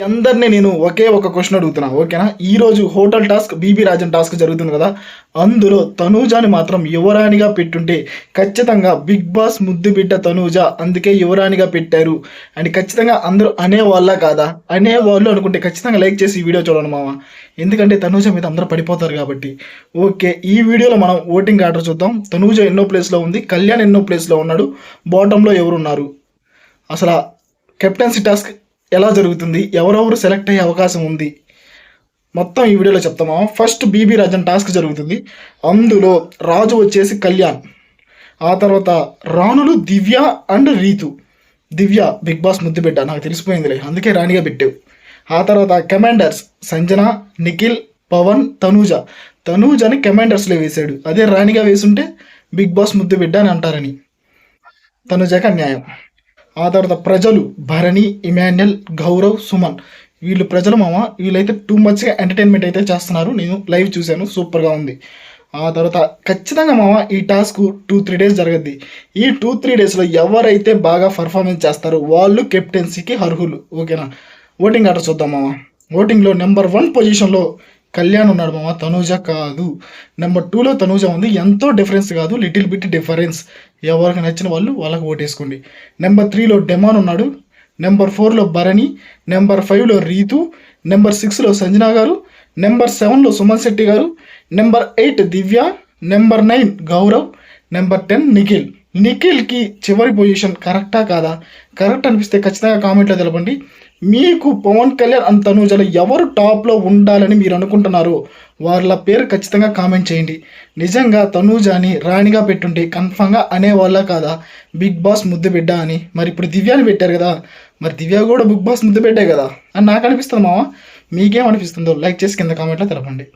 అందరినీ నేను ఒకే ఒక క్వశ్చన్ అడుగుతున్నా, ఓకేనా? ఈరోజు hotel task BB Rajan task జరుగుతుంది కదా, అందులో తనూజాని మాత్రం యువరాణిగా పెట్టుంటే ఖచ్చితంగా బిగ్ బాస్ ముద్దు బిడ్డ తనూజ, అందుకే యువరాణిగా పెట్టారు అని ఖచ్చితంగా అందరూ అనేవాళ్ళ కాదా? అనేవాళ్ళు అనుకుంటే ఖచ్చితంగా లైక్ చేసి ఈ వీడియో చూడండి మామ, ఎందుకంటే తనూజ మీద అందరూ పడిపోతారు కాబట్టి. ఓకే, ఈ వీడియోలో మనం ఓటింగ్ ఆర్డర్ చూద్దాం. తనూజ ఎన్నో ప్లేస్లో ఉంది, కళ్యాణ్ ఎన్నో ప్లేస్లో ఉన్నాడు, బాటంలో ఎవరున్నారు, అసలు కెప్టెన్సీ టాస్క్ ఎలా జరుగుతుంది, ఎవరెవరు సెలెక్ట్ అయ్యే అవకాశం ఉంది, మొత్తం ఈ వీడియోలో చెప్తామా. ఫస్ట్ బీబీ రాజన్ టాస్క్ జరుగుతుంది, అందులో రాజు వచ్చేసి కళ్యాణ్, ఆ తర్వాత రాణులు Divya and Ritu. Divya Bigg Boss ముద్దు బిడ్డ, నాకు తెలిసిపోయిందిలే, అందుకే రాణిగా పెట్టావు. ఆ తర్వాత కమాండర్స్ సంజన, నిఖిల్, పవన్, తనూజని కమాండర్స్లో వేశాడు, అదే రాణిగా వేసుంటే బిగ్ బాస్ ముద్దు బిడ్డ అని అంటారని. తనూజకి అన్యాయం. ఆ తర్వాత ప్రజలు భరణి, ఇమాన్యుయల్, గౌరవ్, సుమన్, వీళ్ళు ప్రజలు మామ, వీళ్ళైతే టూ మచ్గా ఎంటర్టైన్మెంట్ అయితే చేస్తున్నారు, నేను లైవ్ చూశాను, సూపర్గా ఉంది. ఆ తర్వాత ఖచ్చితంగా మామ ఈ టాస్క్ 2-3 డేస్ జరగద్ది. ఈ 2-3 డేస్లో ఎవరైతే బాగా పర్ఫార్మెన్స్ చేస్తారో వాళ్ళు కెప్టెన్సీకి అర్హులు, ఓకేనా? ఓటింగ్ ఆర్డర్ చూద్దాం మామ. ఓటింగ్లో నెంబర్ 1 పొజిషన్లో కళ్యాణ్ ఉన్నాడు మామ, తనూజ కాదు. నెంబర్ 2లో తనూజ ఉంది, ఎంతో డిఫరెన్స్ కాదు, లిటిల్ బిట్ డిఫరెన్స్. ఎవరికి నచ్చిన వాళ్ళు వాళ్ళకి ఓటేసుకోండి. నెంబర్ 3లో డెమాన్ ఉన్నాడు, నెంబర్ 4లో భరణి, నెంబర్ 5లో రీతు, నెంబర్ 6లో సంజన గారు, నెంబర్ 7లో Suman Shetty garu, number 8 Divya, number 9 Gaurav, number 10 Nikhil. నిఖిల్కి చివరి పొజిషన్ కరెక్టా కాదా? కరెక్ట్ అనిపిస్తే ఖచ్చితంగా కామెంట్లో తెలపండి. మీకు పవన్ కళ్యాణ్ అండ్ తనూజలో ఎవరు టాప్లో ఉండాలని మీరు అనుకుంటున్నారో వాళ్ళ పేరు ఖచ్చితంగా కామెంట్ చేయండి. నిజంగా తనూజాని రాణిగా పెట్టుంటే కన్ఫామ్గా అనేవాళ్ళ కాదా బిగ్ బాస్ ముద్దు బిడ్డ అని? మరి ఇప్పుడు దివ్యాని పెట్టారు కదా, మరి దివ్య కూడా బిగ్ బాస్ ముద్దు బిడ్డే కదా అని నాకు అనిపిస్తుంది మామ. మీకేమనిపిస్తుందో లైక్ చేసి కింద కామెంట్లో తెలపండి.